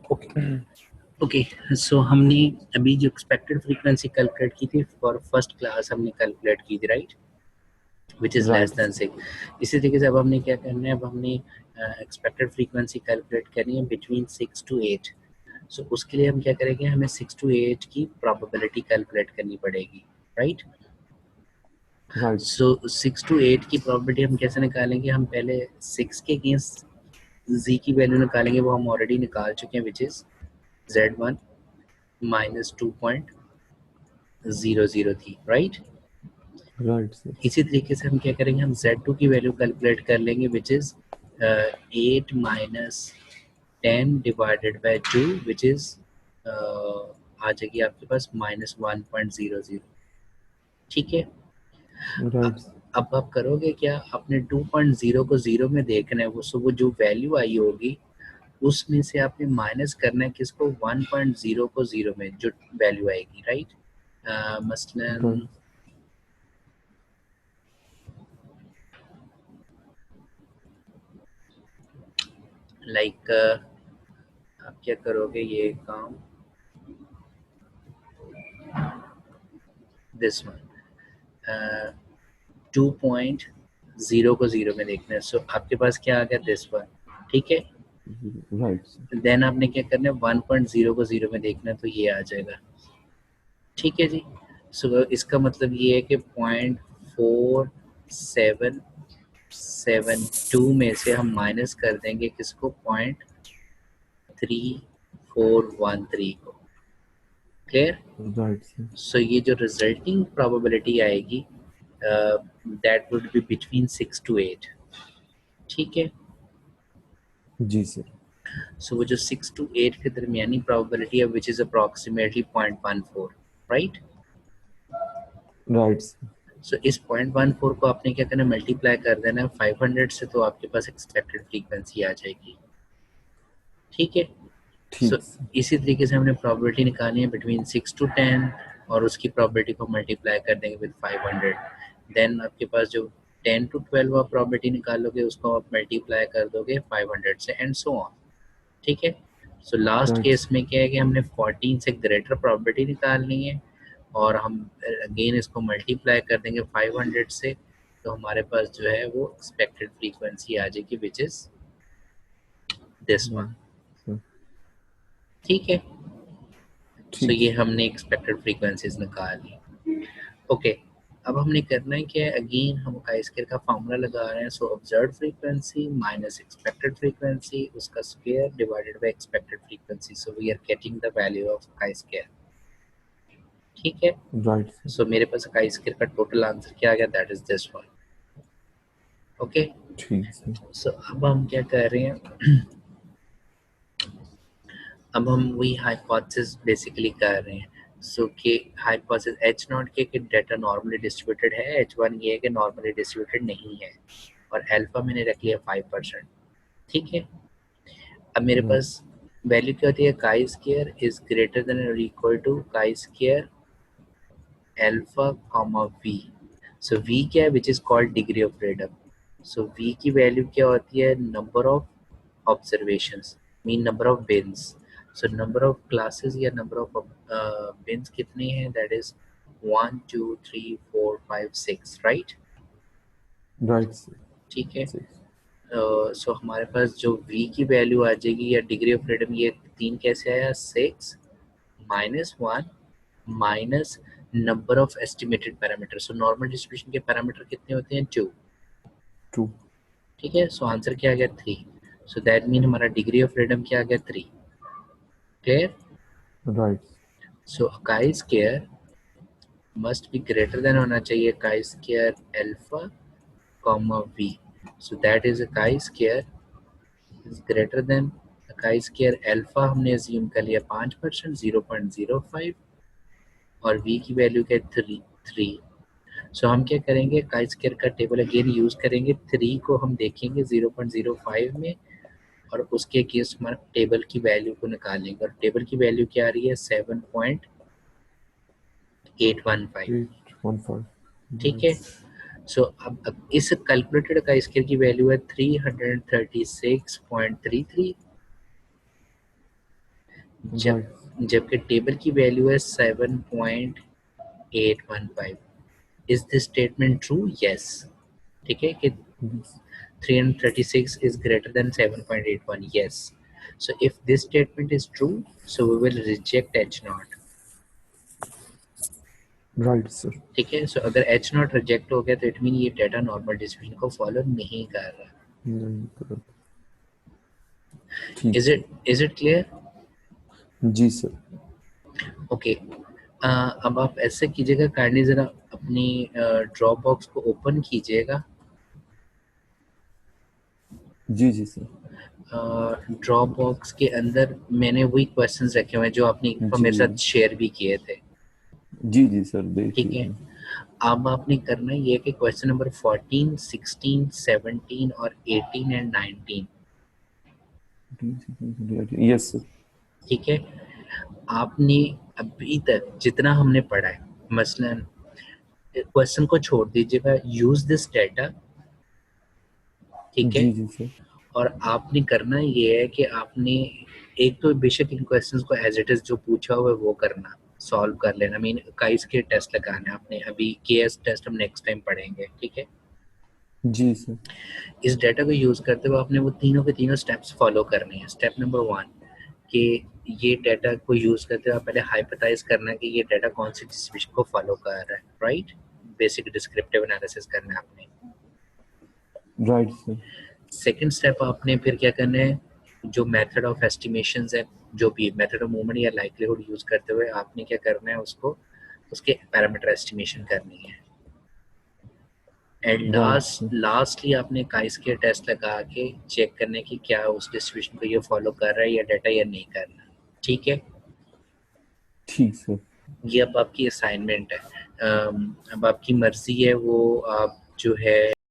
Okay okay so हमने अभी जो एक्सपेक्टेड फ्रीक्वेंसी कैलकुलेट की थी फॉर फर्स्ट क्लास हमने कैलकुलेट की थी, right, which is less right than 6। इसी तरीके से अब हमने क्या करना है, अब हमने एक्सपेक्टेड फ्रीक्वेंसी कैलकुलेट करनी है बिटवीन 6 to 8। सो उसके लिए हम क्या करेंगे, हमें 6 to 8 की प्रोबेबिलिटी कैलकुलेट करनी पड़ेगी, राइट। राइट सो 6 to 8 की प्रोबेबिलिटी हम कैसे निकालेंगे, हम पहले 6 के अगेंस्ट z की वैल्यू निकालेंगे, वो हम ऑलरेडी निकाल चुके हैं, विच इज़ z1 माइनस 2.00 थी, राइट। राइट सर इसी तरीके से हम क्या करेंगे, हम z2 की वैल्यू कैलकुलेट कर लेंगे, which is 8 minus 10 divided by 2, which is आ जाएगी आपके पास -1.00। ठीक है। राइट अब आप करोगे क्या, आपने 2.0 को 0 में देखना है, वो जो वैल्यू आई होगी उसमें से आपने माइनस करना है किसको, 1.0 को 0 में जो वैल्यू आएगी, राइट। राइट मसलन लाइक आप क्या करोगे, ये काम दिस वन 2.0 को 0 में देखना है, सो आपके पास क्या आ गया, दिस वन। ठीक है। राइट सर देन आपने क्या करना है, 1.0 को 0 में देखना है, तो ये आ जाएगा। ठीक है जी। सो इसका मतलब ये है कि 0.4772 में से हम माइनस कर देंगे किसको, 0.3413 को। क्लियर। राइट सर सो ये जो रिजल्टिंग प्रोबेबिलिटी आएगी that would be between 6 to 8। ठीक है। जी सर सो वो जो 6 to 8 के दरमियानी प्रोबेबिलिटी है, which is approximately 0.14, right. Right sir so इस 0.14 को आपने क्या करना है, मल्टीप्लाई कर देना है 500 से, तो आपके पास एक्सपेक्टेड फ्रीक्वेंसी आ जाएगी। ठीक है। सो ठीक सर इसी तरीके से हमने प्रोबेबिलिटी निकालनी है बिटवीन 6 to 10, और उसकी प्रोबेबिलिटी को मल्टीप्लाई कर देंगे विद 500। देन आपके पास जो 10 to 12 आप प्रोबेबिलिटी निकालोगे, उसको आप मल्टीप्लाई कर दोगे 500 से, एंड सो ऑन। ठीक है। सो लास्ट राइट केस में क्या है कि हमने 14 से ग्रेटर प्रोबेबिलिटी निकालनी है, और हम अगेन इसको मल्टीप्लाई कर देंगे 500 से, तो हमारे पास जो है वो एक्सपेक्टेड फ्रीक्वेंसी आ जाएगी, which is this one. Right sir ठीक है। सो ठीक ये सर हमने एक्सपेक्टेड फ्रीक्वेंसीज निकाली। ओके। अब हमने करना है क्या, अगेन हम काई स्क्वायर का फार्मूला लगा रहे हैं। So observed frequency minus expected frequency, उसका square divided by expected frequency, so we are getting the value of chi square. ठीक है। राइट सर सो मेरे पास काई स्क्वायर का टोटल आंसर क्या आ गया, that is this one. Okay. ठीक sir so अब हम क्या कर रहे हैं, अब हम वही हाइपोथेसिस बेसिकली कर रहे हैं। सो कि हाइपोथेसिस एच नॉट के डाटा नॉर्मली डिस्ट्रीब्यूटेड है, एच वन ये है कि नॉर्मली डिस्ट्रीब्यूटेड नहीं है, और अल्फा मैंने रख लिया 5%। ठीक है। अब मेरे राइट पास वैल्यू क्या होती है, chi square is greater than और equal to chi square alpha comma V. So V क्या है, which is called degree of freedom. So V की वैल्यू क्या होती है, number of observations, mean number of bins. So number of classes या number of bins कितने हैं, that is 1 2 3 4 5 6, right. Right sir ठीक है। सिक्स सो हमारे पास जो v की वैल्यू आ जाएगी या डिग्री ऑफ फ्रीडम, ये 3 कैसे आया, 6 -1 minus number of estimated parameter. So normal distribution के पैरामीटर कितने होते हैं, 2। टू ठीक है। सो आंसर क्या आ गया, 3। सो दैट मीन हमारा डिग्री ऑफ फ्रीडम क्या आ गया, 3। Clear. Right so chi square must be greater than होना चाहिए chi square alpha comma V. So that is a chi square is greater than chi square alpha, हमने assume कर लिया 5%, 0.05, और v की वैल्यू क्या है, 3। सो हम क्या करेंगे, काई स्क्वायर का टेबल अगेन यूज करेंगे, 3 को हम देखेंगे 0.05 में, और उसके केस हमारे टेबल की वैल्यू को निकालेंगे, और टेबल की वैल्यू क्या आ रही है, 7.815। 815 ठीक है। राइट सो अब इस कैलकुलेटेड का स्केयर की वैल्यू है 336.33, जब Right. जबकि टेबल की वैल्यू है 7.815. Is this statement true? Yes. ठीक है कि Yes. 336 is greater than 7.81. Yes. So if this statement is true, so we will reject h0. Right, sir. ठीक है. So अगर h0 रिजेक्ट हो गया तो इट मीन ये डेटा नॉर्मल डिस्ट्रीब्यूशन को फॉलो नहीं कर रहा. नहीं करा. ठीक इज सर. It clear? जी सर. ओके. अब आप ऐसे कीजिएगा, काइंडली जरा अपनी ड्रॉप बॉक्स को ओपन कीजिएगा. जी जी सर. ड्रॉप बॉक्स के अंदर मैंने वही क्वेश्चंस रखे हुए हैं जो आपने एक बार मेरे जी साथ शेयर भी किए थे. जी जी सर, देख ठीक है. लिया. अब आपने करना ये कि क्वेश्चन नंबर 14, 16, 17 और 18 एंड 19. Yes sir. ठीक है. आपने अभी तक जितना हमने पढ़ा है, मसलन क्वेश्चन को छोड़ दीजिएगा, यूज दिस डेटा. ठीक है. जी जी सर. और आपने करना ये है कि आपने एक तो बेशक इन क्वेश्चंस को एज इट इज जो पूछा हुआ है वो करना, सॉल्व कर लेना. मीन काइस के टेस्ट लगाने आपने. अभी केएस टेस्ट हम नेक्स्ट टाइम पढ़ेंगे. ठीक है. जी सर. इस डेटा को यूज करते हुए आपने वो तीनों के तीनों स्टेप्स फॉलो करने हैं. स्टेप नंबर 1 कि ये डेटा को यूज करते हुए पहले हाइपोथेसाइज करना है कि ये डेटा कौन सी डिस्ट्रीब्यूशन को फॉलो कर रहा है. राइट. बेसिक डिस्क्रिप्टिव एनालिसिस करना है आपने. Right sir. सेकंड स्टेप आपने फिर क्या करना है, जो मेथड ऑफ एस्टिमेशंस है, जो भी मेथड ऑफ मूवमेंट या लाइक्लीहुड यूज करते हुए आपने क्या करना है, उसको उसके पैरामीटर एस्टिमेशन करनी है. And right sir. लास्टली आपने काइस के टेस्ट लगा के चेक करने की क्या उस डिस्ट्रीब्यूशन को ये फॉलो कर रहा है या डाटा या नहीं कर रहा. ठीक है. ठीक सर. ये अब आपकी असाइनमेंट है. अब आपकी मर्जी है, वो आप जो है